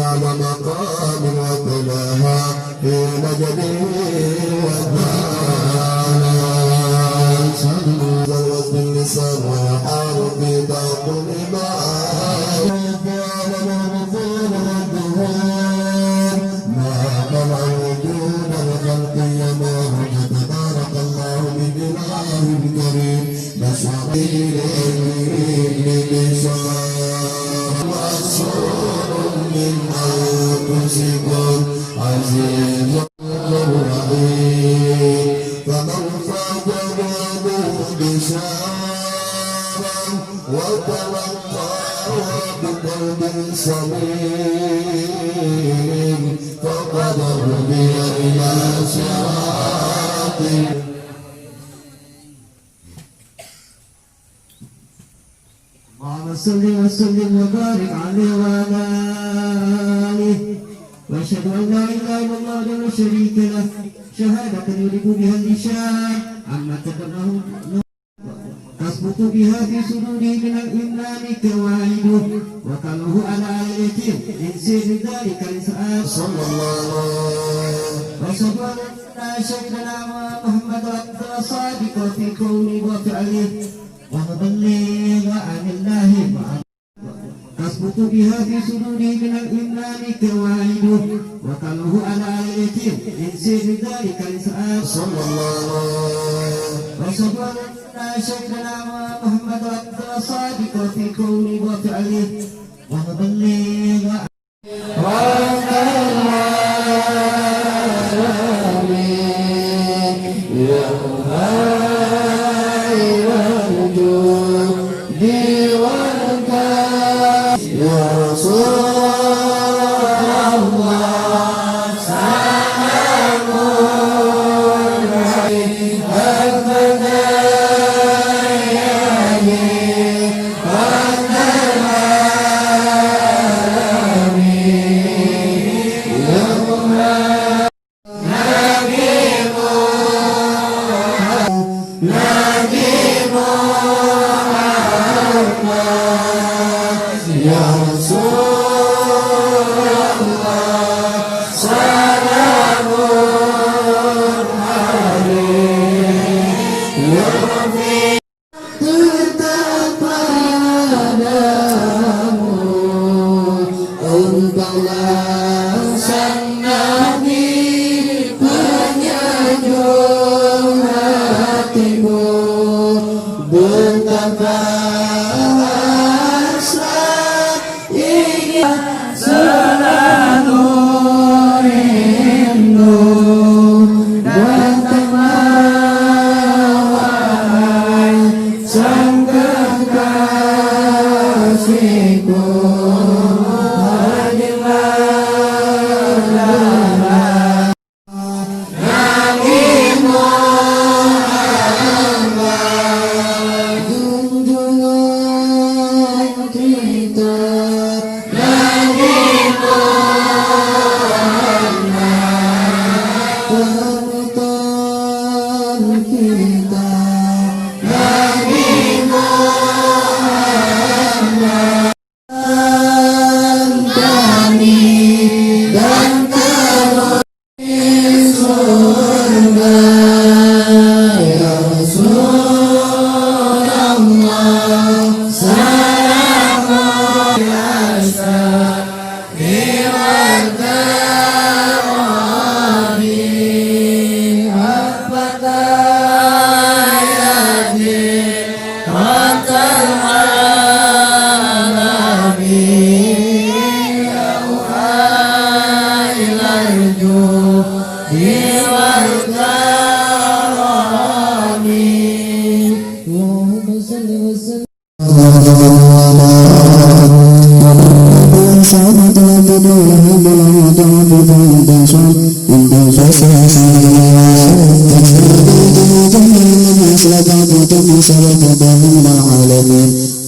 على مقام وطلها في مجد وبان زوج اللسان ويحار في باطن ما طلع وجود الخلق يماه تبارك الله بجلاله الكريم مشاقيل للسماء وأسرار من أنفسكم عزيز رحيم فمن فاجأه بشارا وتلقاه بقلب سليم فقد هدي إلى صراط اللهم صل وسلم وبارك عليه وعلى آله وأشهد أن لا إله إلا الله وحده لا شريك له شهادة يدرك بها اللسان عما تقدمه تثبت بها في صدوره من الإيمان كواعده وكله على آيته من سر ذلك الإسعاد صلى الله وصلى على سيدنا محمد عبد الصادق في قوله وفعله ومبلغ عن الله تثبت بها في صدوره من الإيمان كواعده وكله على آيته من سر ذلك الإسعاد صلى الله وصلى على سيدنا محمد عبد الصادق في قوله وفعله ومبلغ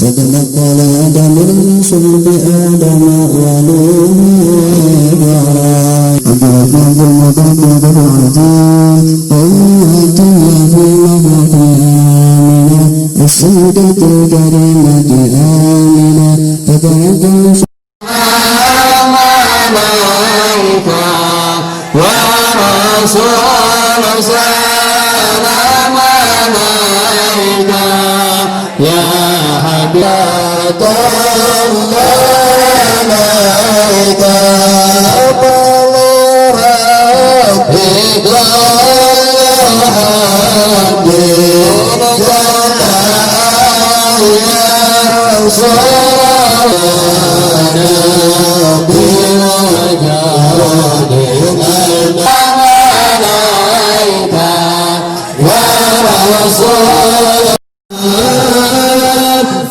وتنقل آدم من صلب آدم ونوح وعلى برحمة المدبر العظيم طيبة في مهرة آمنة السودة الكريمة آمنة فتنجم ورسول سلام عليك يا حبيب الله عليك أقول ربي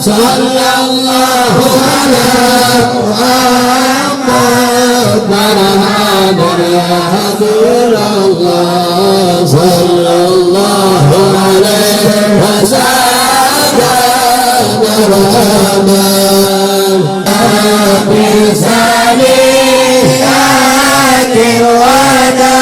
صلى الله على محمد مرحبا يا رسول الله صلى الله عليه وسلم مرحبا بساليات الوداع.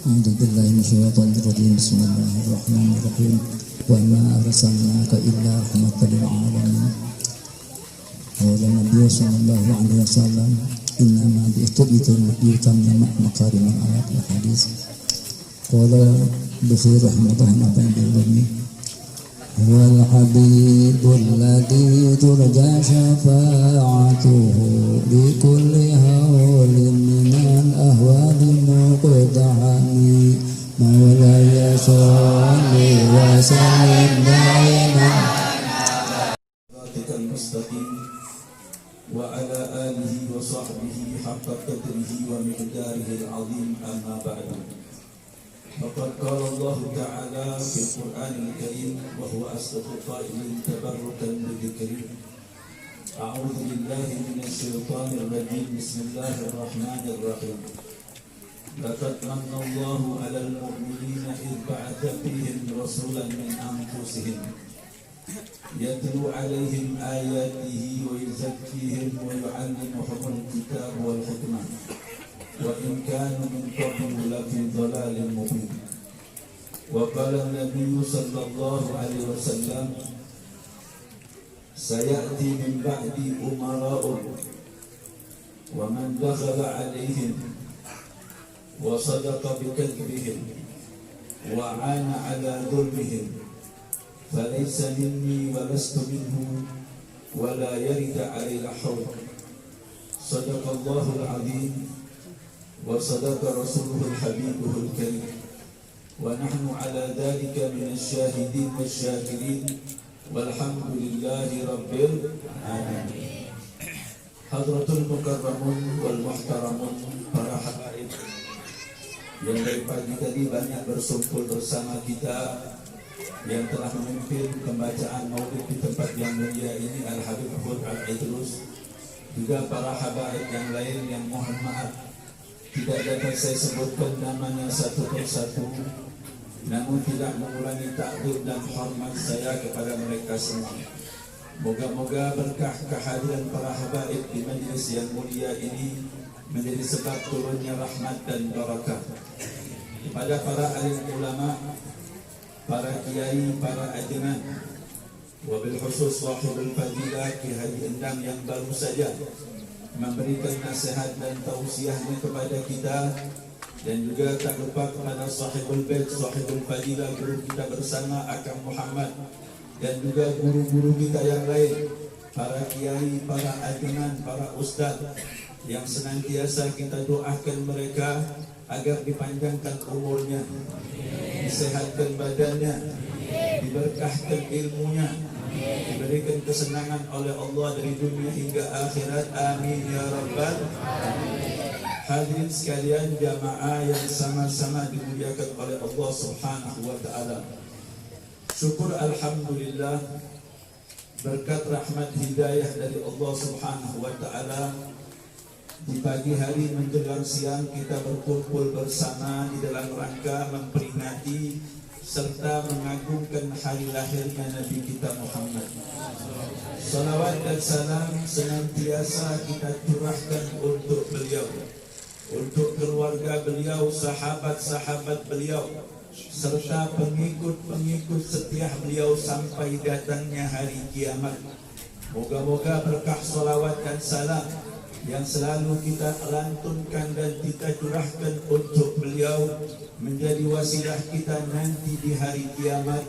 أعوذ بالله من الشيطان الرجيم بسم الله الرحمن الرحيم وما أرسلناك إلا رحمة للعالمين. قال النبي صلى الله عليه وسلم إنما بعثت لأتمم مكارم الأخلاق والحديث. قال بخير رحمة الله بن هو الحبيب الذي ترجى شفاعته بكل هول من الأهوال المقتحم. مولاي صل وسلم دائما المستقيم وعلى آله وصحبه حق قدره ومقداره العظيم. أما بعد، فقد قال الله تعالى في القرآن الكريم وهو أصدق القائلين تبركا بذكره: أعوذ بالله من الشيطان الرجيم بسم الله الرحمن الرحيم. لقد من الله على المؤمنين إذ بعث فيهم رسولا من أنفسهم يتلو عليهم آياته ويزكيهم ويعلمهم الكتاب والحكمة وإن كانوا من قبل لفي ضلال مبين. وقال النبي صلى الله عليه وسلم: سيأتي من بعدي أمراء ومن دخل عليهم وصدق بكذبهم وعان على ظلمهم فليس مني ولست منه ولا يرد علي الحوض. صدق الله العظيم وصدق رسوله الحبيب الكريم، ونحن على ذلك من الشاهدين والشاكرين والحمد لله رب العالمين. Hadratul Mukarramun wal Muhtaramun, para habaib yang dari pagi tadi banyak bersumpul bersama kita, yang telah memimpin pembacaan maulid di tempat yang mulia ini, Al-Habib Hud Al-Idrus, juga para habaib yang lain yang mohon maaf tidak dapat saya sebutkan namanya satu persatu, namun tidak mengurangi takdim dan hormat saya kepada mereka semua. Moga-moga berkah kehadiran para habaib di majlis yang mulia ini menjadi sebab turunnya rahmat dan barakah kepada para alim ulama, para kiai, para ajengan, wabil khusus sahibul fadilah Ki Haji Endang yang baru saja memberikan nasihat dan tausiahnya kepada kita, dan juga tak lupa kepada sahibul bait, sahibul fadilah, guru kita bersama Akang Muhammad, dan juga guru-guru kita yang lain, para kiai, para ajunan, para ustaz yang senantiasa kita doakan mereka agar dipanjangkan umurnya, disehatkan badannya, diberkahkan ilmunya, diberikan kesenangan oleh Allah dari dunia hingga akhirat. Amin ya rabbal alamin. Hadirin sekalian, jamaah yang sama-sama dimuliakan oleh Allah Subhanahu wa taala. Syukur alhamdulillah, berkat rahmat hidayah dari Allah Subhanahu wa taala, di pagi hari menjelang siang kita berkumpul bersama di dalam rangka memperingati serta mengagungkan hari lahirnya Nabi kita Muhammad. Salawat dan salam senantiasa kita curahkan untuk beliau, untuk keluarga beliau, sahabat-sahabat beliau, serta pengikut-pengikut setia beliau sampai datangnya hari kiamat. Moga-moga berkah salawat dan salam yang selalu kita lantunkan dan kita curahkan untuk beliau menjadi wasilah kita nanti di hari kiamat.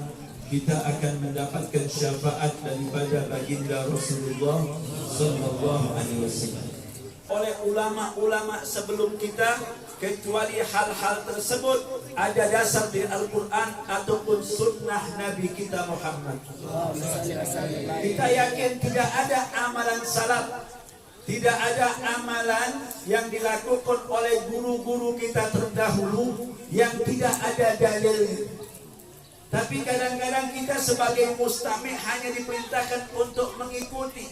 Kita akan mendapatkan syafaat daripada baginda Rasulullah sallallahu alaihi wasallam oleh ulama-ulama sebelum kita, kecuali hal-hal tersebut ada dasar di Al-Quran ataupun sunnah Nabi kita Muhammad. Kita yakin tidak ada amalan salaf, tidak ada amalan yang dilakukan oleh guru-guru kita terdahulu yang tidak ada dalilnya. Tapi kadang-kadang kita sebagai mustami' hanya diperintahkan untuk mengikuti.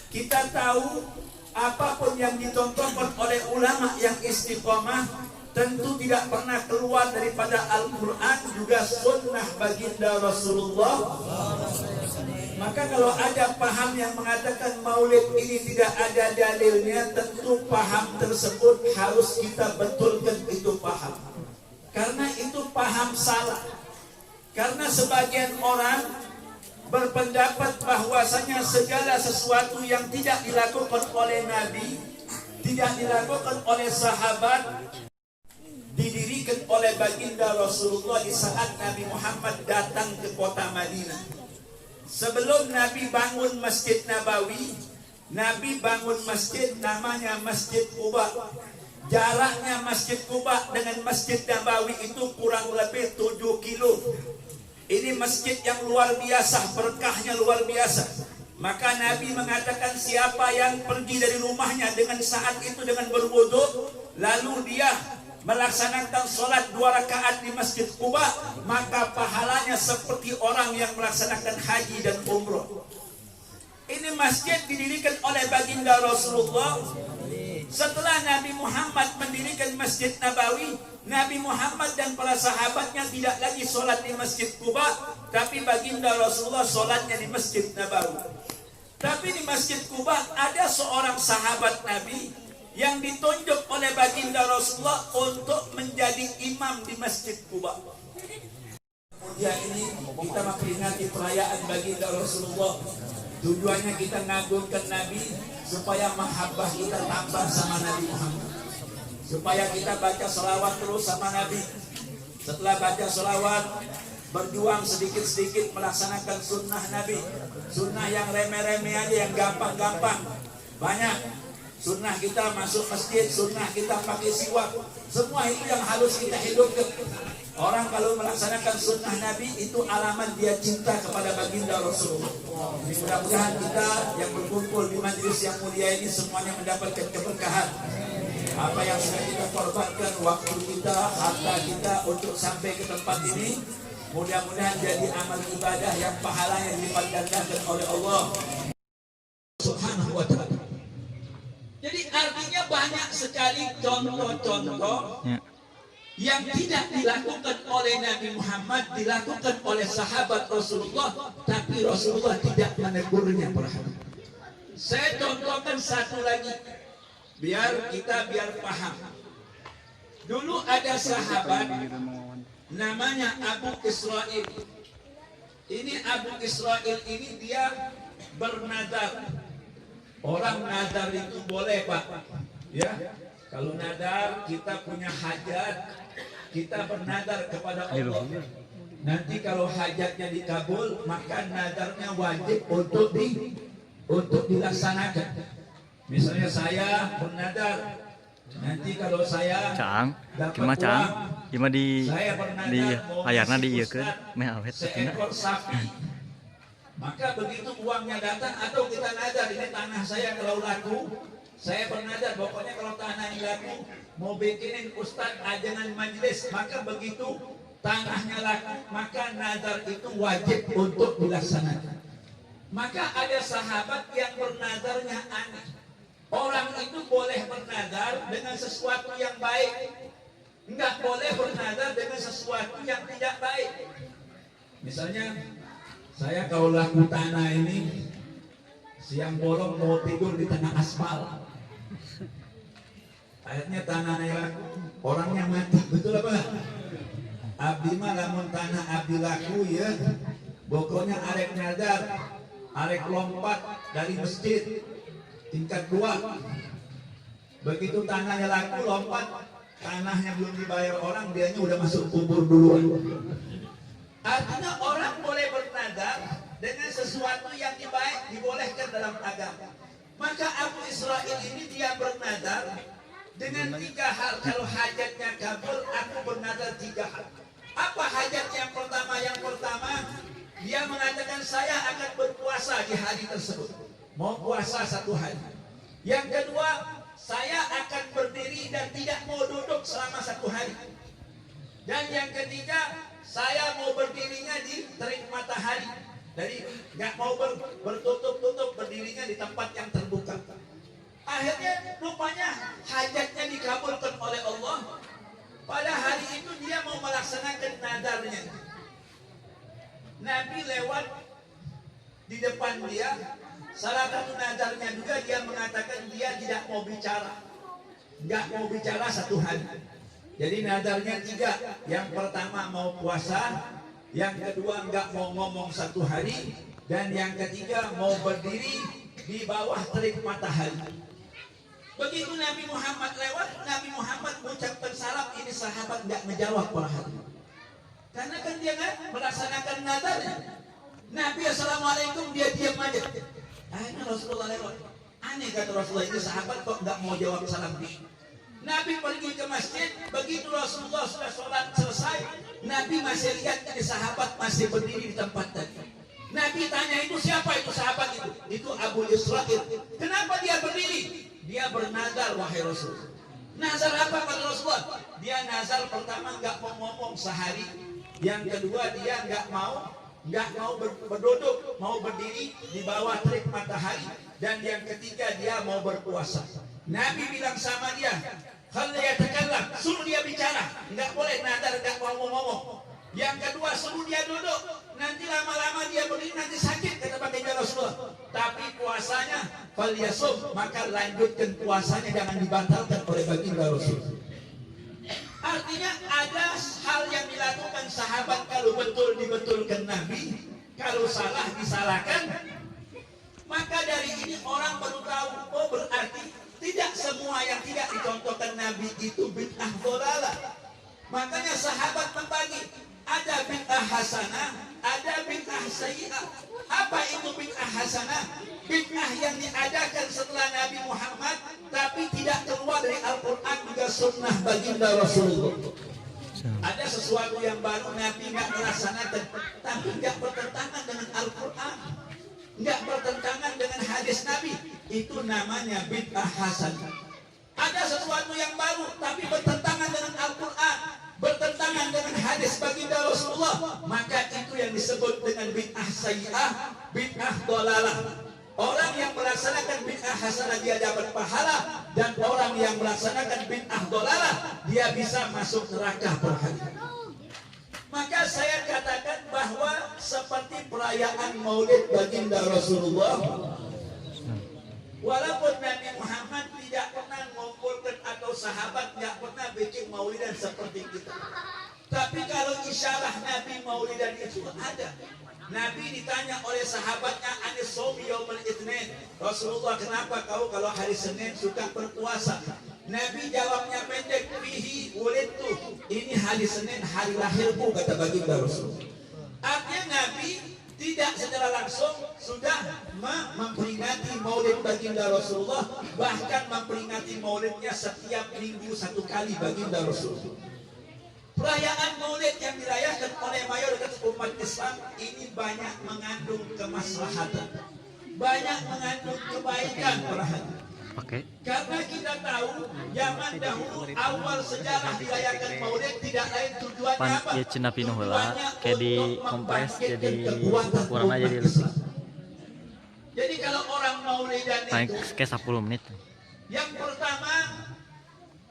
Kita tahu apapun yang dicontohkan oleh ulama yang istiqomah tentu tidak pernah keluar daripada Al-Quran juga sunnah baginda Rasulullah. Maka kalau ada paham yang mengatakan maulid ini tidak ada dalilnya, tentu paham tersebut harus kita betulkan itu paham. Karena itu paham salah. Karena sebagian orang berpendapat bahwasanya segala sesuatu yang tidak dilakukan oleh Nabi, tidak dilakukan oleh sahabat, didirikan oleh baginda Rasulullah di saat Nabi Muhammad datang ke kota Madinah. Sebelum Nabi bangun Masjid Nabawi, Nabi bangun masjid namanya Masjid Quba. Jaraknya Masjid Quba dengan Masjid Nabawi itu kurang lebih 7 kilo. Ini masjid yang luar biasa, berkahnya luar biasa. Maka Nabi mengatakan siapa yang pergi dari rumahnya dengan saat itu dengan berwudu, lalu dia melaksanakan sholat 2 rakaat di Masjid Quba, maka pahalanya seperti orang yang melaksanakan haji dan umroh. Ini masjid didirikan oleh baginda Rasulullah. Setelah Nabi Muhammad mendirikan Masjid Nabawi, Nabi Muhammad dan para sahabatnya tidak lagi sholat di Masjid Quba, tapi baginda Rasulullah sholatnya di Masjid Nabawi. Tapi di Masjid Quba ada seorang sahabat Nabi yang ditunjuk oleh baginda Rasulullah untuk menjadi imam di Masjid Quba. Kemudian ini kita memperingati perayaan baginda Rasulullah. Tujuannya kita ngagungkan Nabi supaya mahabbah kita tambah sama Nabi Muhammad, supaya kita baca selawat terus sama Nabi. Setelah baca selawat, berjuang sedikit-sedikit melaksanakan sunnah Nabi. Sunnah yang remeh-remeh aja, yang gampang-gampang banyak. Sunnah kita masuk masjid, sunnah kita pakai siwak, semua itu yang harus kita hidupkan. Orang kalau melaksanakan sunnah Nabi itu alamat dia cinta kepada baginda Rasulullah. Mudah-mudahan kita yang berkumpul di majlis yang mulia ini semuanya mendapatkan keberkahan. Apa yang sudah kita korbankan, waktu kita, harta kita untuk sampai ke tempat ini, mudah-mudahan jadi amal ibadah yang pahalanya dilipat gandakan oleh Allah Subhanahu wa ta'ala. Jadi artinya banyak sekali contoh-contoh yang tidak dilakukan oleh Nabi Muhammad, dilakukan oleh sahabat Rasulullah, tapi Rasulullah tidak menegurnya. Saya contohkan satu lagi, biar kita paham. Dulu ada sahabat namanya Abu Israil. Ini Abu Israil ini dia bernadar. Orang nadar itu boleh Pak, ya. Kalau nadar kita punya hajat, kita bernadar kepada Allah. Nanti kalau hajatnya dikabul, maka nadarnya wajib untuk dilaksanakan. Misalnya saya bernadar, nanti kalau saya Cang, dapat gimana Cang? uang, Gimana saya bernadar di mau layarnya ngasih di iya Ustaz meh awet seekor sapi. Maka begitu uangnya datang atau kita nadar, ini tanah saya kalau laku, saya bernadar pokoknya kalau tanah ini laku mau bikinin Ustaz ajangan majelis, maka begitu tanahnya laku, maka nadar itu wajib untuk dilaksanakan. Maka ada sahabat yang bernadarnya aneh. Orang itu boleh bernadar dengan sesuatu yang baik, enggak boleh bernadar dengan sesuatu yang tidak baik. Misalnya saya kalau laku tanah ini siang bolong mau tidur di tengah aspal, akhirnya tanahnya laku, orangnya mati, betul apa? Abdi mah lamun tanah abdi laku ya, pokoknya arek nadar, arek lompat dari masjid tingkat 2. Begitu tanahnya laku lompat, tanahnya belum dibayar orang, dianya udah masuk kubur duluan. Artinya orang boleh bernadar dengan sesuatu yang dibolehkan dalam agama. Maka Abu Israil ini dia bernadar dengan 3 hal. Kalau hajatnya kabul, aku bernadar 3 hal. Apa hajatnya yang pertama? Yang pertama, dia mengatakan saya akan berpuasa di hari tersebut. Mau puasa 1 hari. Yang kedua, saya akan berdiri dan tidak mau duduk selama 1 hari. Dan yang ketiga, saya mau berdirinya di terik matahari. Jadi nggak mau bertutup-tutup, berdirinya di tempat yang terbuka. Akhirnya rupanya hajatnya dikabulkan oleh Allah. Pada hari itu dia mau melaksanakan nadarnya. Nabi lewat di depan dia. Salah satu nadarnya juga dia mengatakan dia tidak mau bicara. Nggak mau bicara 1 hari. Jadi nadarnya 3. Yang pertama mau puasa, yang kedua nggak mau ngomong 1 hari, dan yang ketiga mau berdiri di bawah terik matahari. Begitu Nabi Muhammad lewat, Nabi Muhammad mengucapkan salam, ini sahabat nggak menjawab para hadirin. Karena kan dia nggak melaksanakan nadarnya. Nabi assalamualaikum, dia diam aja. Akhirnya Rasulullah lewat. Aneh kata Rasulullah, ini sahabat kok nggak mau jawab salam dia. Nabi pergi ke masjid, begitu Rasulullah sudah sholat selesai, Nabi masih lihat ini sahabat masih berdiri di tempat tadi. Nabi tanya, itu siapa itu sahabat itu? Itu Abu Israil. Kenapa dia berdiri? Dia bernazar, wahai Rasul. Nazar apa kata Rasulullah? Dia nazar pertama nggak mau ngomong sehari. Yang kedua dia nggak mau berduduk, mau berdiri di bawah terik matahari. Dan yang ketiga dia mau berpuasa. Nabi bilang sama dia, kalau dia tekanlah, suruh dia bicara, nggak boleh nadar, nggak mau ngomong. Yang kedua suruh dia duduk, nanti lama-lama dia berdiri nanti sakit kata baginda Rasulullah. Tapi puasanya falyasum, maka lanjutkan puasanya, jangan dibatalkan oleh baginda Rasul. Artinya ada hal yang dilakukan sahabat kalau betul dibetulkan Nabi, kalau salah disalahkan. Maka dari ini orang baru tahu, oh berarti tidak semua yang tidak dicontohkan Nabi itu bid'ah dhalalah. Makanya sahabat membagi, ada bid'ah hasanah, ada bid'ah sayyi'ah. Apa itu bid'ah hasanah? Bid'ah yang diadakan setelah Nabi Muhammad tapi tidak keluar dari Al-Quran juga sunnah baginda Rasulullah. Ada sesuatu yang baru Nabi nggak melaksanakan, tapi nggak bertentangan dengan Al-Quran, nggak bertentangan dengan hadis Nabi, itu namanya bid'ah hasanah. Ada sesuatu yang baru tapi bertentangan dengan Al-Quran, bertentangan dengan hadis baginda Rasulullah, maka itu yang disebut dengan bid'ah sayyi'ah, bid'ah dhalalah. Orang yang melaksanakan bid'ah hasanah dia dapat pahala, dan orang yang melaksanakan bid'ah dhalalah dia bisa masuk neraka per hari. Maka saya katakan bahwa seperti perayaan Maulid baginda Rasulullah, walaupun Nabi Muhammad tidak pernah mengumpulkan atau sahabat nggak pernah bikin maulidan seperti kita, tapi kalau isyarah Nabi maulidan itu ada. Nabi ditanya oleh sahabatnya anis shaumi yaumil itsnin. Rasulullah, kenapa kau kalau hari Senin suka berpuasa? Nabi jawabnya pendek, fihi wulidtu. Ini hari Senin, hari lahirku, kata baginda Rasulullah. Artinya Nabi tidak secara langsung sudah memperingati maulid baginda Rasulullah, bahkan memperingati maulidnya setiap minggu satu kali baginda Rasulullah. Perayaan maulid yang dirayakan oleh mayoritas umat Islam ini banyak mengandung kemaslahatan, banyak mengandung kebaikan perhatian. Karena kita tahu zaman dahulu awal sejarah dirayakan maulid tidak lain tujuannya apa? Tujuannya untuk kompres jadi kekuatan kurang aja umat di Islam. Jadi kalau orang maulidan itu kayak 10 menit. yang pertama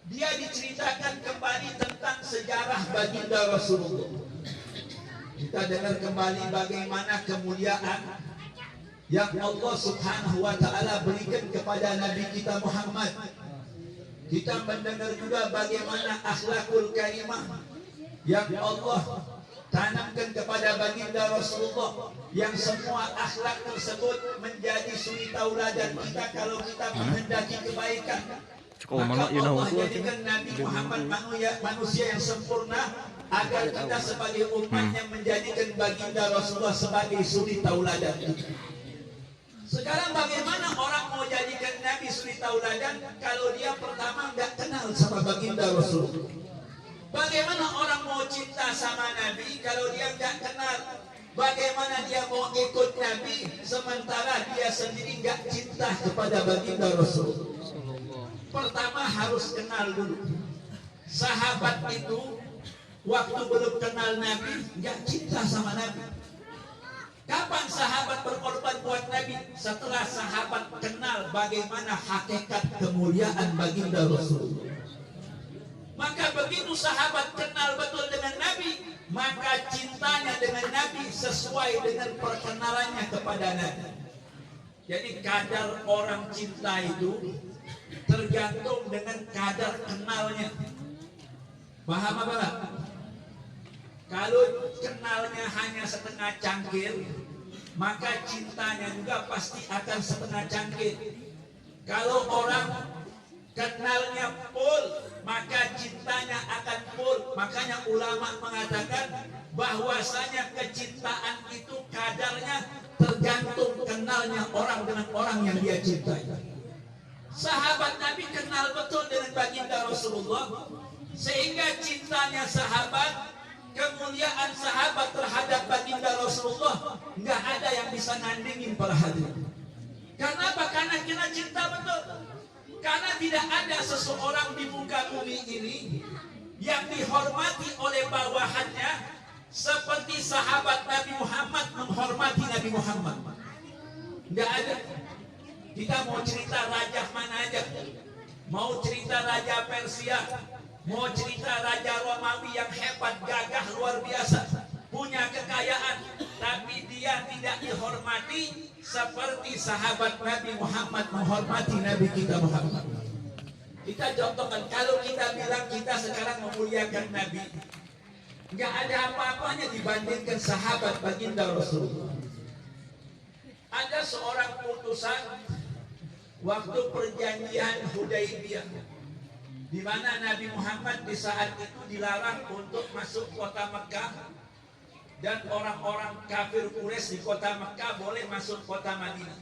dia diceritakan kembali tentang sejarah baginda Rasulullah. Kita dengar kembali bagaimana kemuliaan yang Allah Subhanahu wa ta'ala berikan kepada Nabi kita Muhammad. Kita mendengar juga bagaimana akhlakul karimah yang Allah tanamkan kepada baginda Rasulullah, yang semua akhlak tersebut menjadi suri tauladan kita kalau kita menghendaki kebaikan. Maka Allah jadikan Nabi Muhammad manusia yang sempurna agar kita sebagai umatnya menjadikan baginda Rasulullah sebagai suri tauladan. Sekarang bagaimana orang mau jadikan Nabi suri tauladan kalau dia pertama nggak kenal sama baginda Rasulullah? Bagaimana orang mau cinta sama Nabi kalau dia nggak kenal? Bagaimana dia mau ikut Nabi sementara dia sendiri nggak cinta kepada baginda Rasulullah? Pertama harus kenal dulu. Sahabat itu waktu belum kenal Nabi nggak cinta sama Nabi. Kapan sahabat berkorban buat Nabi? Setelah sahabat kenal bagaimana hakikat kemuliaan baginda Rasulullah. Maka begitu sahabat kenal betul dengan Nabi, maka cintanya dengan Nabi sesuai dengan perkenalannya kepada Nabi. Jadi kadar orang cinta itu tergantung dengan kadar kenalnya. Paham apa enggak? Kalau kenalnya hanya setengah cangkir, maka cintanya juga pasti akan setengah cangkir. Kalau orang kenalnya full, maka cintanya akan full. Makanya ulama mengatakan bahwasanya kecintaan itu kadarnya tergantung kenalnya orang dengan orang yang dia cintai. Sahabat Nabi kenal betul dengan baginda Rasulullah, sehingga cintanya sahabat, kemuliaan sahabat terhadap baginda Rasulullah nggak ada yang bisa nandingin para hadirin. Karena apa? Karena kita cinta betul. Karena tidak ada seseorang di muka bumi ini yang dihormati oleh bawahannya seperti sahabat Nabi Muhammad menghormati Nabi Muhammad. Nggak ada. Kita mau cerita raja mana aja, mau cerita raja Persia, mau cerita raja Romawi yang hebat, gagah, luar biasa, punya kekayaan, tapi dia tidak dihormati seperti sahabat Nabi Muhammad menghormati Nabi kita Muhammad. Kita contohkan, kalau kita bilang kita sekarang memuliakan Nabi, nggak ada apa-apanya dibandingkan sahabat baginda Rasulullah. Ada seorang putusan waktu perjanjian Hudaybiyah, di mana Nabi Muhammad di saat itu dilarang untuk masuk kota Mekah, dan orang-orang kafir Quraisy di kota Mekah boleh masuk kota Madinah.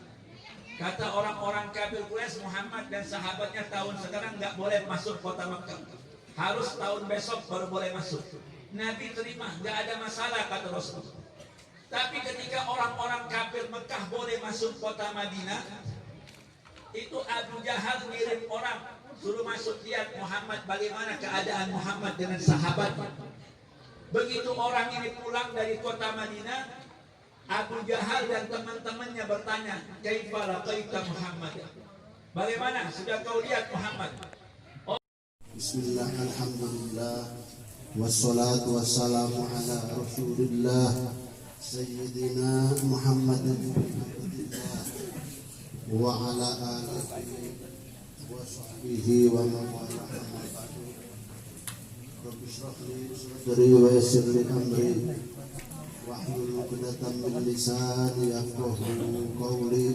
Kata orang-orang kafir Quraisy, Muhammad dan sahabatnya tahun sekarang nggak boleh masuk kota Mekah, harus tahun besok baru boleh masuk. Nabi terima, nggak ada masalah kata Rasulullah. Tapi ketika orang-orang kafir Mekah boleh masuk kota Madinah, itu Abu Jahal ngirim orang suruh masuk lihat Muhammad, bagaimana keadaan Muhammad dengan sahabat. Begitu orang ini pulang dari kota Madinah, Abu Jahal dan teman-temannya bertanya, "Kaifa laqaita Muhammad?" Bagaimana sudah kau lihat Muhammad? Bismillah, alhamdulillah, wassalatu wassalamu ala rasulillah Sayyidina Muhammadin wa ala alihi wa sahbihi wa man wala. Rabbi shrah li sadri wa yassir li amri wahlul 'uqdatam min lisani yafqahu qawli.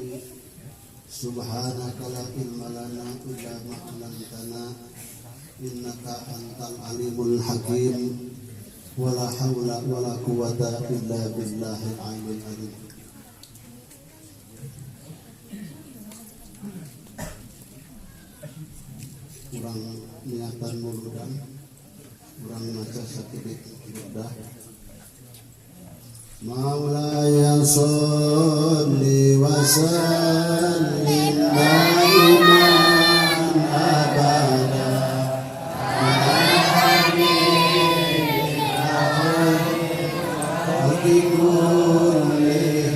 Subhanaka la ilma lana illa ma 'allamtana innaka antal alimul hakim. Wala haula wala quwwata illa billahil aliyyil azim. Kurang niatan muludan, kurang maca sakit mudah. Maulaya sholli wa sallim